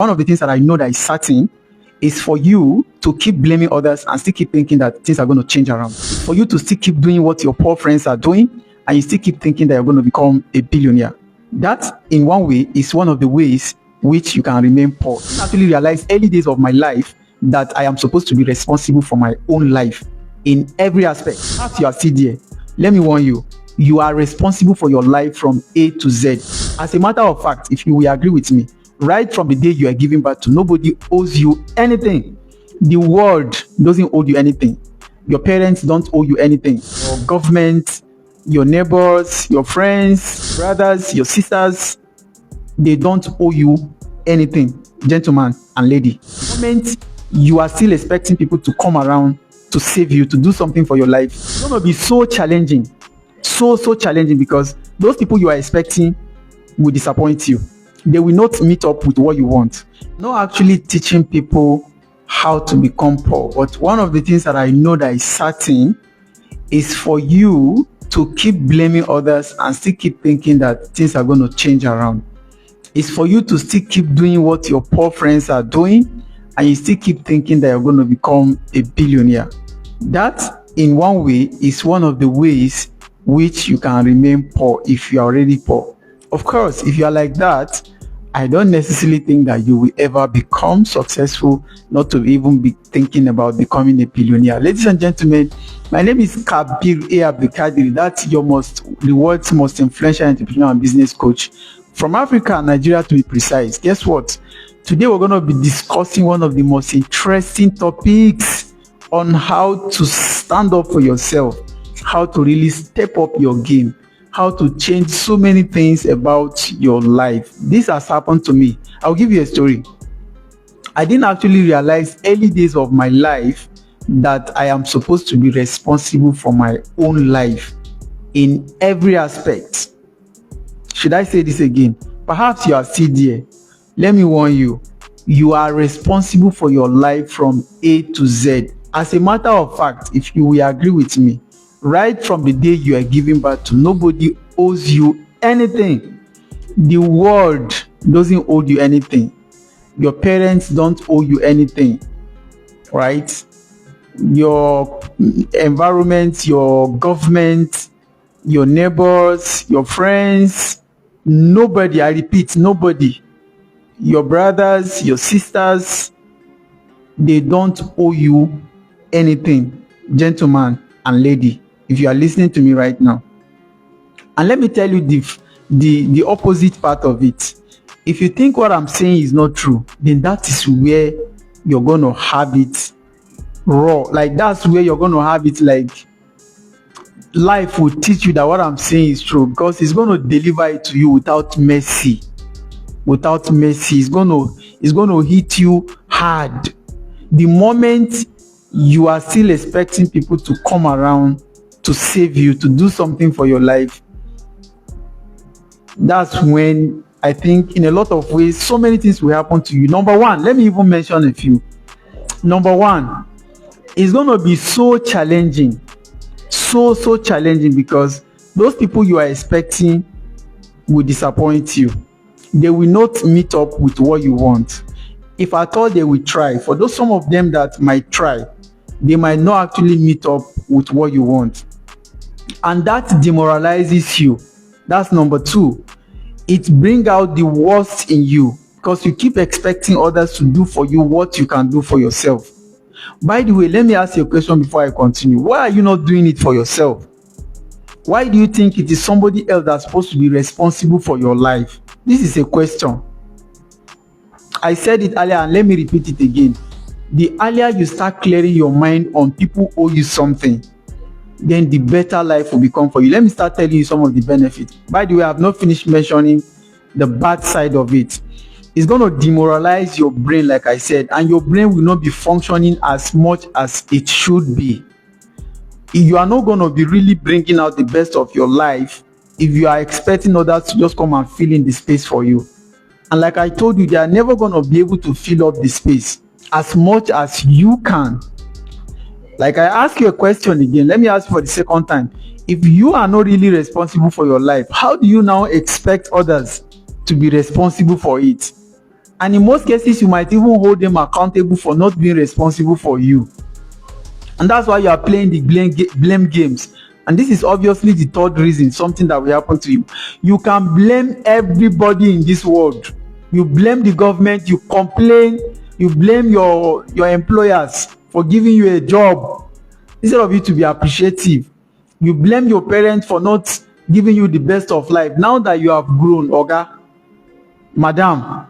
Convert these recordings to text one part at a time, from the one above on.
One of the things that I know that is certain is for you to keep blaming others and still keep thinking that things are going to change around. For you to still keep doing what your poor friends are doing and you still keep thinking that you're going to become a billionaire. That, in one way, is one of the ways which you can remain poor. I actually realized early days of my life that I am supposed to be responsible for my own life in every aspect. As you are still there, let me warn you, you are responsible for your life from A to Z. As a matter of fact, if you will agree with me, right from the day you are giving birth to, nobody owes you anything. The world doesn't owe you anything. Your parents don't owe you anything. Your government, your neighbors, your friends, brothers, your sisters, they don't owe you anything, gentleman and lady. The moment you are still expecting people to come around to save you, to do something for your life, it's going to be so challenging. So challenging, because those people you are expecting will disappoint you. They will not meet up with what you want. Not actually teaching people how to become poor, but one of the things that I know that is certain is for you to keep blaming others and still keep thinking that things are going to change around. It's for you to still keep doing what your poor friends are doing and you still keep thinking that you're going to become a billionaire. That, in one way, is one of the ways which you can remain poor if you are already poor. Of course, if you are like that, I don't necessarily think that you will ever become successful, not to even be thinking about becoming a billionaire. Ladies and gentlemen, my name is Kabir A. Abdulkadir. That's the world's most influential entrepreneur and business coach from Africa and Nigeria, to be precise. Guess what? Today we're going to be discussing one of the most interesting topics on how to stand up for yourself, how to really step up your game, how to change so many things about your life. This has happened to me. I'll give you a story. I didn't actually realize early days of my life that I am supposed to be responsible for my own life in every aspect. Should I say this again? Perhaps you are still there. Let me warn you, you are responsible for your life from A to Z. As a matter of fact, if you will agree with me, right from the day you are giving birth to, nobody owes you anything. The world doesn't owe you anything. Your parents don't owe you anything, right? Your environment, your government, your neighbors, your friends, nobody, I repeat, nobody. Your brothers, your sisters, they don't owe you anything, gentleman and lady, if you are listening to me right now. And let me tell you the opposite part of it. If you think what I'm saying is not true, then that is where you're going to have it raw. Like, that's where you're going to have it like life will teach you that what I'm saying is true, because it's going to deliver it to you without mercy. Without mercy. It's going to hit you hard. The moment you are still expecting people to come around to save you, to do something for your life, that's when I think in a lot of ways so many things will happen to you. Number one, let me even mention a few. Number one, it's going to be so challenging, so challenging, because those people you are expecting will disappoint you. They will not meet up with what you want. If at all they will try, for those some of them that might try, they might not actually meet up with what you want. And that demoralizes you. That's number two. It brings out the worst in you, because you keep expecting others to do for you what you can do for yourself. By the way, let me ask you a question before I continue. Why are you not doing it for yourself? Why do you think it is somebody else that's supposed to be responsible for your life? This is a question. I said it earlier and let me repeat it again. The earlier you start clearing your mind on people owe you something, then the better life will become for you. Let me start telling you some of the benefits. By the way, I have not finished mentioning the bad side of it. It's going to demoralize your brain, like I said, and your brain will not be functioning as much as it should be. You are not going to be really bringing out the best of your life if you are expecting others to just come and fill in the space for you. And like I told you, they are never going to be able to fill up the space as much as you can. Like, I ask you a question again. Let me ask you for the second time. If you are not really responsible for your life, how do you now expect others to be responsible for it? And in most cases, you might even hold them accountable for not being responsible for you. And that's why you are playing the blame games. And this is obviously the third reason, something that will happen to you. You can blame everybody in this world. You blame the government, you complain, you blame your employers for giving you a job instead of you to be appreciative. You blame your parents for not giving you the best of life. Now that you have grown, Oga, Madam,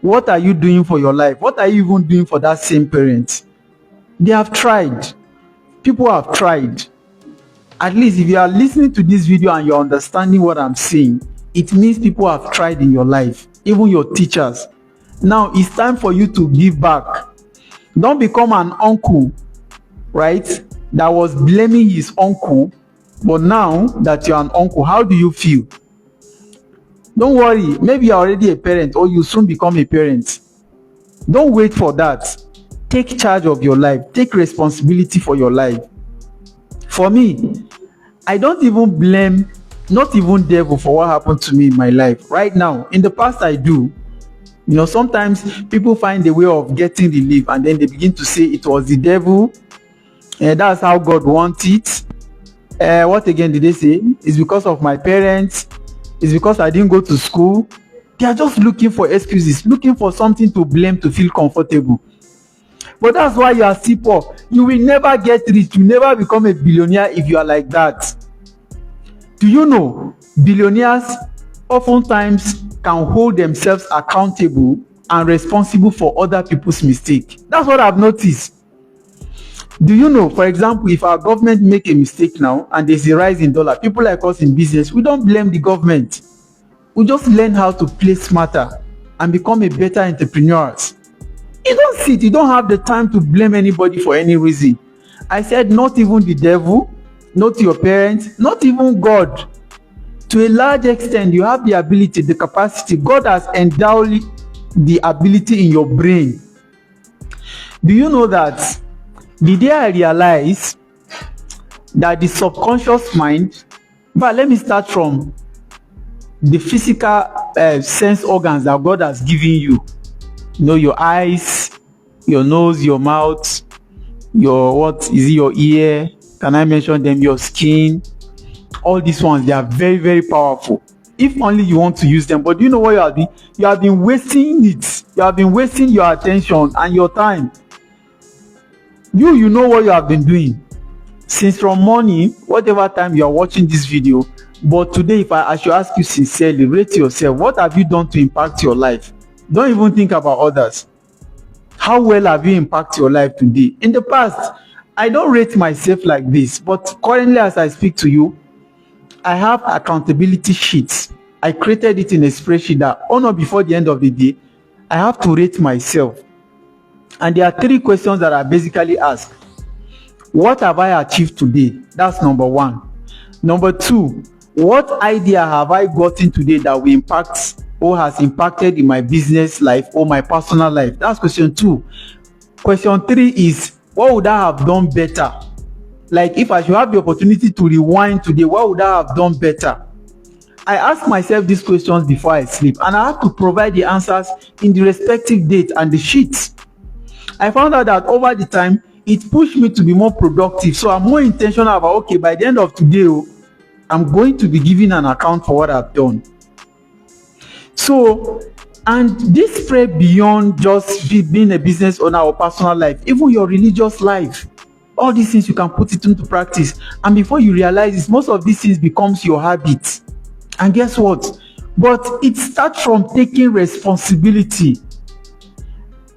what are you doing for your life? What are you even doing for that same parent? They have tried. People have tried. At least if you are listening to this video and you're understanding what I'm saying, it means people have tried in your life, even your teachers. Now it's time for you to give back. Don't become an uncle, right, that was blaming his uncle, but now that you're an uncle, how do you feel? Don't worry, maybe you're already a parent or you soon become a parent. Don't wait for that. Take charge of your life. Take responsibility for your life. For me, I don't even blame, not even devil, for what happened to me in my life. Right now, in the past I do. You know, sometimes people find a way of getting relief and then they begin to say it was the devil. That's how God wants it. What again did they say? It's because of my parents. It's because I didn't go to school. They are just looking for excuses, looking for something to blame to feel comfortable. But that's why you are still poor. You will never get rich. You never become a billionaire if you are like that. Do you know billionaires oftentimes can hold themselves accountable and responsible for other people's mistakes? That's what I've noticed. Do you know, for example, if our government make a mistake now and there's a rise in dollar, people like us in business, we don't blame the government. We just learn how to play smarter and become a better entrepreneurs. You don't sit, you don't have the time to blame anybody for any reason. I said not even the devil, not your parents, not even God. To a large extent, you have the ability, the capacity. God has endowed the ability in your brain. Do you know that the day I realized that the subconscious mind, but let me start from the physical sense organs that God has given you. You know, your eyes, your nose, your mouth, your ear, can I mention them, your skin, all these ones, they are very, very powerful. If only you want to use them. But do you know what you have been? You have been wasting it. You have been wasting your attention and your time. You know what you have been doing. Since from morning, whatever time you are watching this video, but today if I should ask you sincerely, rate yourself. What have you done to impact your life? Don't even think about others. How well have you impacted your life today? In the past, I don't rate myself like this, but currently as I speak to you, I have accountability sheets. I created it in a spreadsheet that on or before the end of the day, I have to rate myself. And there are 3 questions that I basically ask. What have I achieved today? That's number 1. Number 2, what idea have I gotten today that will impact or has impacted in my business life or my personal life? That's question 2. Question 3 is, what would I have done better? Like if I should have the opportunity to rewind today, what would I have done better? I ask myself these questions before I sleep, and I have to provide the answers in the respective date and the sheets. I found out that over the time, it pushed me to be more productive. So I'm more intentional about, okay, by the end of today, I'm going to be giving an account for what I've done. So, and this spread beyond just being a business owner or personal life, even your religious life. All these things you can put it into practice. And before you realize this, most of these things becomes your habit. And guess what? But it starts from taking responsibility.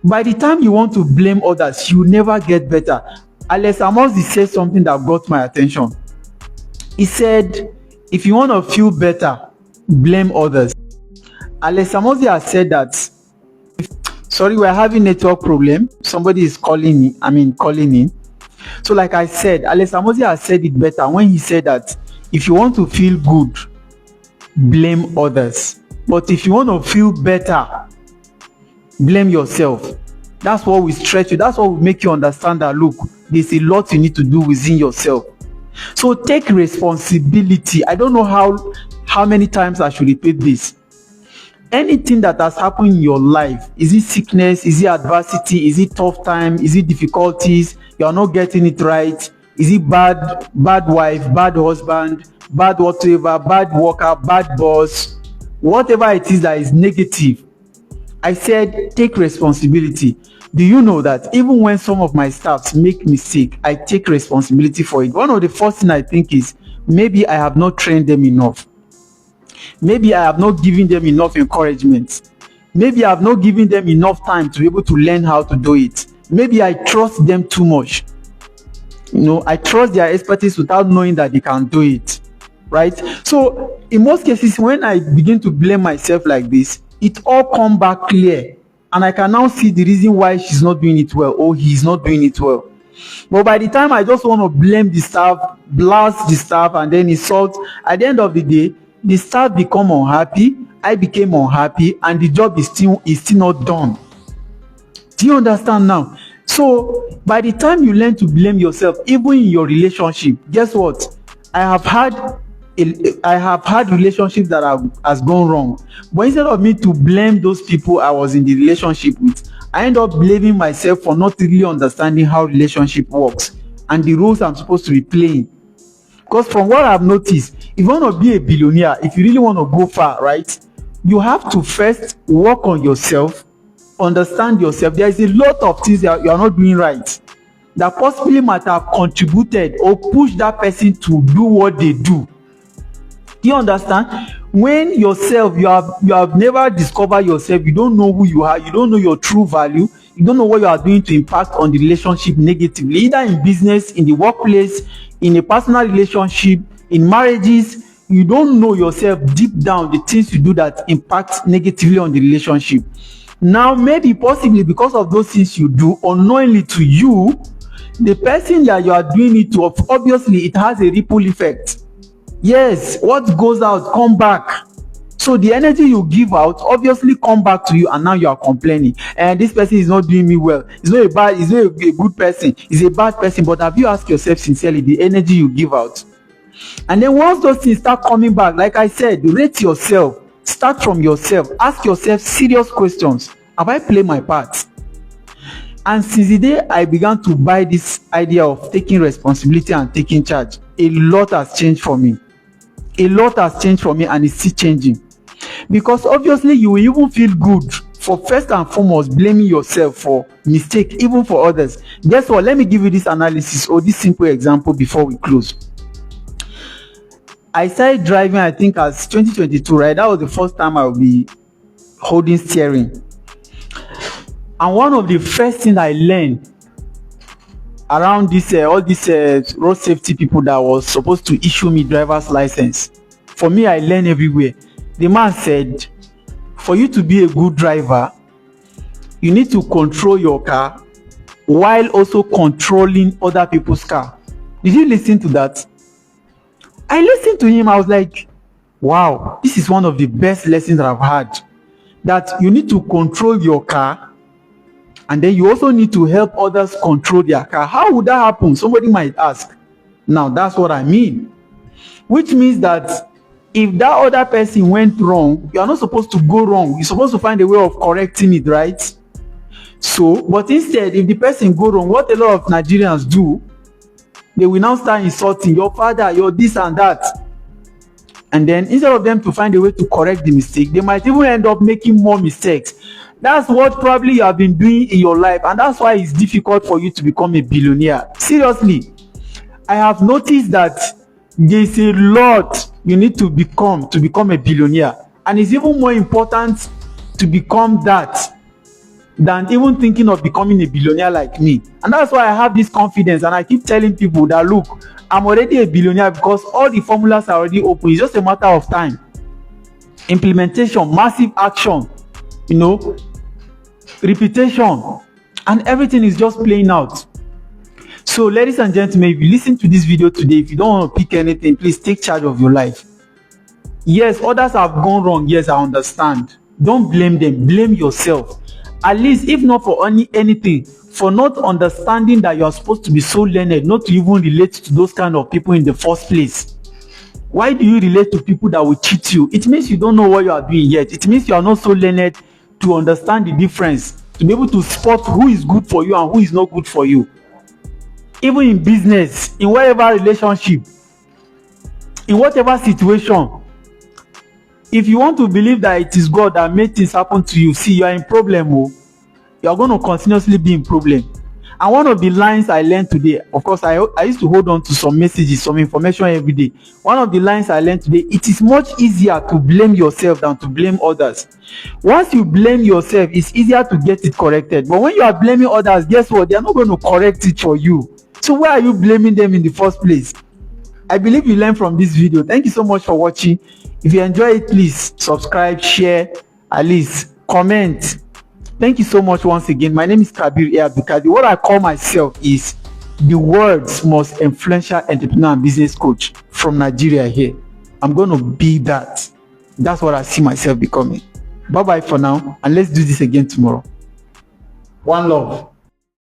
By the time you want to blame others, you never get better. Alex Amosi said something that got my attention. He said, if you want to feel better, blame others. Alex Amosi has said that, sorry, we're having network problem. Somebody is calling in. So like I said, Alex Amosi has said it better when he said that if you want to feel good, blame others. But if you want to feel better, blame yourself. That's what will stretch you. That's what will make you understand that, look, there's a lot you need to do within yourself. So take responsibility. I don't know how many times I should repeat this. Anything that has happened in your life, is it sickness, is it adversity, is it tough time, is it difficulties, you are not getting it right, is it bad wife, bad husband, bad whatever, bad worker, bad boss, whatever it is that is negative, I said take responsibility. Do you know that even when some of my staffs make mistake, I take responsibility for it? One of the first thing I think is maybe I have not trained them enough. Maybe I have not given them enough encouragement. Maybe I have not given them enough time to be able to learn how to do it. Maybe I trust them too much. I trust their expertise without knowing that they can do it. Right? So in most cases, when I begin to blame myself like this, it all come back clear. And I can now see the reason why she's not doing it well or he's not doing it well. But by the time I just want to blame the staff, blast the staff, and then insult, at the end of the day, the staff become unhappy, I became unhappy, and the job is still not done. Do you understand now? So by the time you learn to blame yourself, even in your relationship, guess what? I have had relationships that has gone wrong. But instead of me to blame those people I was in the relationship with, I end up blaming myself for not really understanding how relationship works and the roles I'm supposed to be playing. Because from what I've noticed, if you want to be a billionaire, if you really want to go far, right, you have to first work on yourself, understand yourself. There is a lot of things that you are not doing right that possibly might have contributed or pushed that person to do what they do. Do you understand? When yourself, you have never discovered yourself, you don't know who you are, you don't know your true value, you don't know what you are doing to impact on the relationship negatively, either in business, in the workplace, in a personal relationship, in marriages. You don't know yourself deep down, the things you do that impact negatively on the relationship. Now, maybe possibly because of those things you do unknowingly to you, the person that you are doing it to, obviously it has a ripple effect. Yes, what goes out come back. So the energy you give out obviously come back to you, and now you are complaining. And this person is not doing me well. He's not a good person. He's a bad person. But have you asked yourself sincerely the energy you give out? And then once those things start coming back, like I said, rate yourself. Start from yourself. Ask yourself serious questions. Have I played my part? And since the day I began to buy this idea of taking responsibility and taking charge, a lot has changed for me. A lot has changed for me, and it's still changing. Because obviously you will even feel good for first and foremost blaming yourself for mistake, even for others. Guess what? Let me give you this analysis or this simple example before we close. I started driving, I think, as 2022, right? That was the first time I will be holding steering. And one of the first things I learned around this all these road safety people that was supposed to issue me driver's license, for me, I learned everywhere. The man said, for you to be a good driver, you need to control your car while also controlling other people's car. Did you listen to that? I listened to him. I was like, wow, this is one of the best lessons that I've had. That you need to control your car, and then you also need to help others control their car. How would that happen? Somebody might ask. Now, that's what I mean. Which means that if that other person went wrong, you are not supposed to go wrong. You're supposed to find a way of correcting it, right? So, but instead, if the person go wrong, what a lot of Nigerians do, they will now start insulting your father, your this and that. And then instead of them to find a way to correct the mistake, they might even end up making more mistakes. That's what probably you have been doing in your life, and that's why it's difficult for you to become a billionaire. Seriously, I have noticed that there's a lot you need to become a billionaire, and it's even more important to become that than even thinking of becoming a billionaire like me. And that's why I have this confidence, and I keep telling people that, look, I'm already a billionaire because all the formulas are already open. It's just a matter of time. Implementation, massive action, repetition, and everything is just playing out. So, ladies and gentlemen, if you listen to this video today, if you don't want to pick anything, please take charge of your life. Yes, others have gone wrong. Yes, I understand. Don't blame them. Blame yourself. At least, if not for anything, for not understanding that you are supposed to be so learned, not to even relate to those kind of people in the first place. Why do you relate to people that will cheat you? It means you don't know what you are doing yet. It means you are not so learned to understand the difference, to be able to spot who is good for you and who is not good for you. Even in business, in whatever relationship, in whatever situation, if you want to believe that it is God that made things happen to you, see, you are in problem. Oh, you are going to continuously be in problem. And one of the lines I learned today, of course, I used to hold on to some messages, some information every day. One of the lines I learned today, it is much easier to blame yourself than to blame others. Once you blame yourself, it's easier to get it corrected. But when you are blaming others, guess what? They are not going to correct it for you. So why are you blaming them in the first place? I believe you learned from this video. Thank you so much for watching. If you enjoy it, please subscribe, share, at least comment. Thank you so much once again. My name is Kabir Abdulkadir. What I call myself is the world's most influential entrepreneur and business coach from Nigeria here. I'm going to be that. That's what I see myself becoming. Bye-bye for now, and let's do this again tomorrow. One love.